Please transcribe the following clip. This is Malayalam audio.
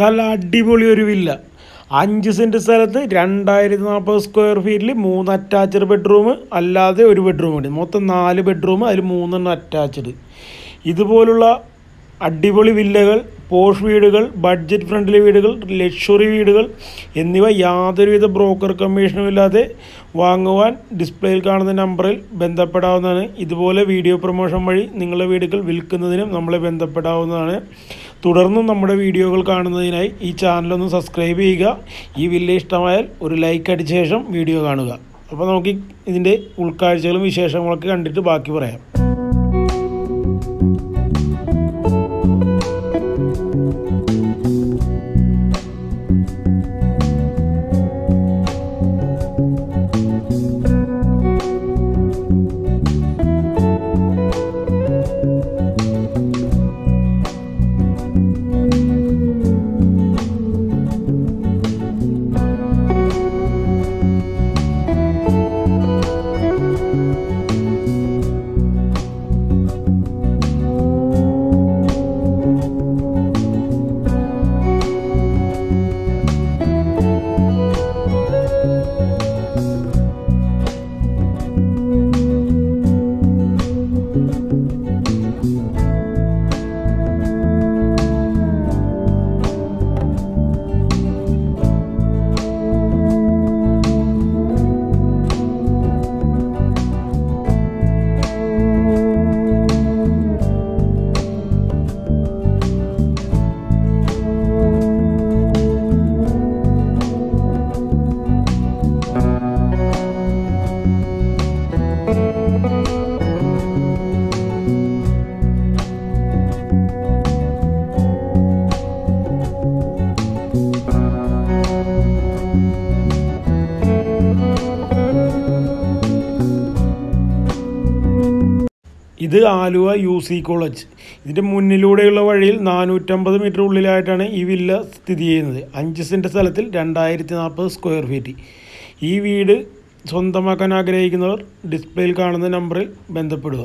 നല്ല അടിപൊളി ഒരു വില്ല. 5 സെൻറ്റ് സ്ഥലത്ത് 2040 സ്ക്വയർ ഫീറ്റിൽ 3 അറ്റാച്ച്ഡ് ബെഡ്റൂം, അല്ലാതെ ഒരു ബെഡ്റൂം ഉണ്ട്. മൊത്തം 4 ബെഡ്റൂം, അതിൽ 3 അറ്റാച്ച്ഡ്. ഇതുപോലുള്ള അടിപൊളി വില്ലകൾ, പോഷ് വീടുകൾ, ബഡ്ജറ്റ് ഫ്രണ്ട്ലി വീടുകൾ, ലക്ഷറി വീടുകൾ എന്നിവ യാതൊരുവിധ ബ്രോക്കർ കമ്മീഷനും ഇല്ലാതെ വാങ്ങുവാൻ ഡിസ്പ്ലേയിൽ കാണുന്ന നമ്പറിൽ ബന്ധപ്പെടാവുന്നതാണ്. ഇതുപോലെ വീഡിയോ പ്രൊമോഷൻ വഴി നിങ്ങളുടെ വീടുകൾ വിൽക്കുന്നതിനും നമ്മളെ ബന്ധപ്പെടാവുന്നതാണ്. തുടർന്നും നമ്മുടെ വീഡിയോകൾ കാണുന്നതിനായി ഈ ചാനലൊന്ന് സബ്സ്ക്രൈബ് ചെയ്യുക. ഈ വില്ല ഇഷ്ടമായാൽ ഒരു ലൈക്ക് അടിച്ച ശേഷം വീഡിയോ കാണുക. അപ്പോൾ നമുക്ക് ഇതിൻ്റെ ഉൾക്കാഴ്ചകളും വിശേഷങ്ങളൊക്കെ കണ്ടിട്ട് ബാക്കി പറയാം. ഇത് ആലുവ UC കോളേജ്. ഇതിൻ്റെ മുന്നിലൂടെയുള്ള വഴിയിൽ 450 മീറ്റർ ഉള്ളിലായിട്ടാണ് ഈ വില്ല സ്ഥിതി ചെയ്യുന്നത്. 5 സെൻറ്റ് സ്ഥലത്തിൽ 2040 സ്ക്വയർ ഫീറ്റ്. ഈ വീട് സ്വന്തമാക്കാൻ ആഗ്രഹിക്കുന്നവർ ഡിസ്പ്ലേയിൽ കാണുന്ന നമ്പറിൽ ബന്ധപ്പെടുക.